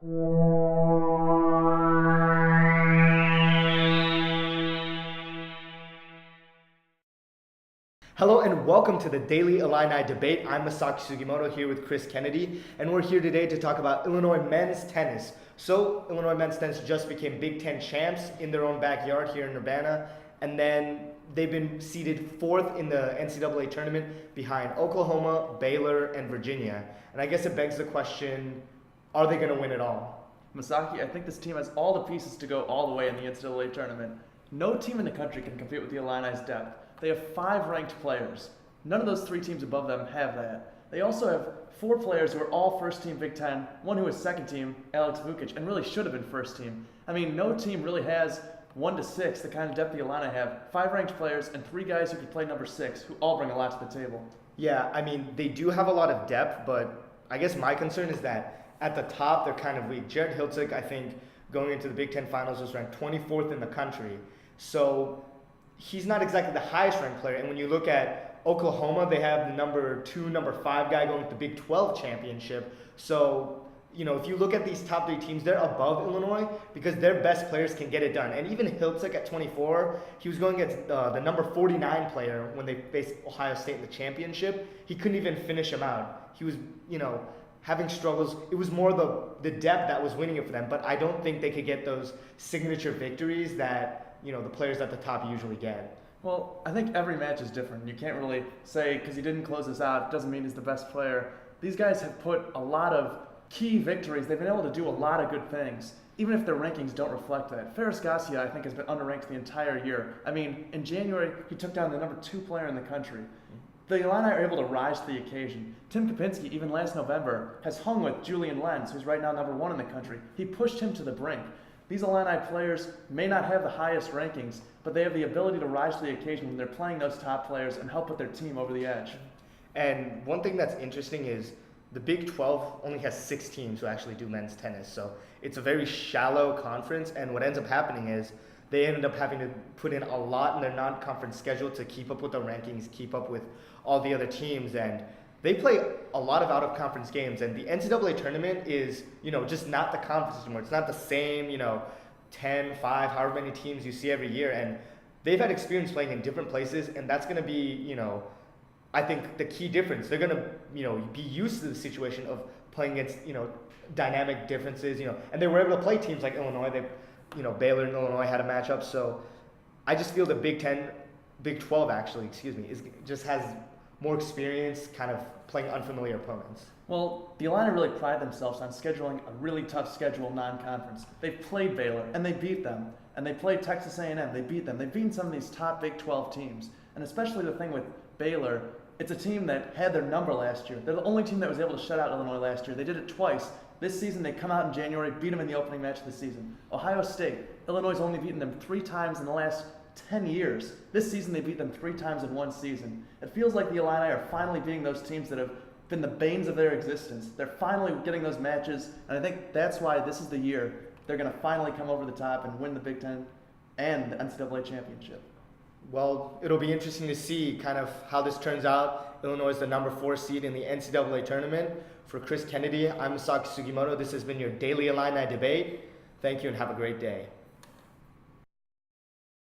Hello and welcome to the Daily Illini Debate. I'm Masaki Sugimoto here with Kennedy, and we're here today to talk about Illinois men's tennis. So, Illinois men's tennis just became Big Ten champs in their own backyard here in Urbana, and then they've been seeded fourth in the NCAA tournament behind Oklahoma, Baylor, and Virginia. And I guess it begs the question, are they going to win it all? Masaki, I think this team has all the pieces to go all the way in the NCAA tournament. No team in the country can compete with the Illini's depth. They have 5 ranked players. None of those 3 teams above them have that. They also have 4 players who are all first-team Big Ten, one who is second-team, Alex Vukic, and really should have been first-team. I mean, no team really has 1 to 6, the kind of depth the Illini have. 5 ranked players and 3 guys who could play number 6, who all bring a lot to the table. Yeah, I mean, they do have a lot of depth, but I guess my concern is that at the top, they're kind of weak. Jared Hiltzik, I think, going into the Big Ten Finals was ranked 24th in the country. So he's not exactly the highest ranked player. And when you look at Oklahoma, they have the number 2, number 5 guy going to the Big 12 championship. So, you know, if you look at these top 3 teams, they're above Illinois because their best players can get it done. And even Hiltzik at 24, he was going against the number 49 player when they faced Ohio State in the championship. He couldn't even finish him out. He was, having struggles. It was more the depth that was winning it for them. But I don't think they could get those signature victories that the players at the top usually get. Well, I think every match is different. You can't really say because he didn't close this out doesn't mean he's the best player. These guys have put a lot of key victories. They've been able to do a lot of good things, even if their rankings don't reflect that. Ferris Garcia, I think, has been underranked the entire year. I mean, in January, he took down the number 2 player in the country. The Illini are able to rise to the occasion. Tim Kapinski, even last November, has hung with Julian Lenz, who's right now number 1 in the country. He pushed him to the brink. These Illini players may not have the highest rankings, but they have the ability to rise to the occasion when they're playing those top players and help put their team over the edge. And one thing that's interesting is the Big 12 only has 6 teams who actually do men's tennis. So it's a very shallow conference, and what ends up happening is they ended up having to put in a lot in their non-conference schedule to keep up with the rankings, keep up with all the other teams, and they play a lot of out-of-conference games, and the NCAA tournament is, just not the conference anymore. It's not the same, 10, 5, however many teams you see every year, and they've had experience playing in different places, and that's going to be, I think the key difference. They're going to, be used to the situation of playing against, dynamic differences, and they were able to play teams like Illinois. Baylor and Illinois had a matchup, so I just feel the Big 12 actually, just has more experience kind of playing unfamiliar opponents. Well, the Illini really pride themselves on scheduling a really tough schedule non-conference. They've played Baylor, and they beat them. And they played Texas A&M, they beat them. They've beaten some of these top Big 12 teams. And especially the thing with Baylor, it's a team that had their number last year. They're the only team that was able to shut out Illinois last year. They did it twice. This season, they come out in January, beat them in the opening match of the season. Ohio State, Illinois has only beaten them 3 times in the last 10 years. This season, they beat them 3 times in one season. It feels like the Illini are finally beating those teams that have been the banes of their existence. They're finally getting those matches, and I think that's why this is the year they're going to finally come over the top and win the Big Ten and the NCAA championship. Well, it'll be interesting to see kind of how this turns out. Illinois is the number 4 seed in the NCAA tournament. For Kennedy, I'm Masaki Sugimoto. This has been your Daily Illini Debate. Thank you and have a great day.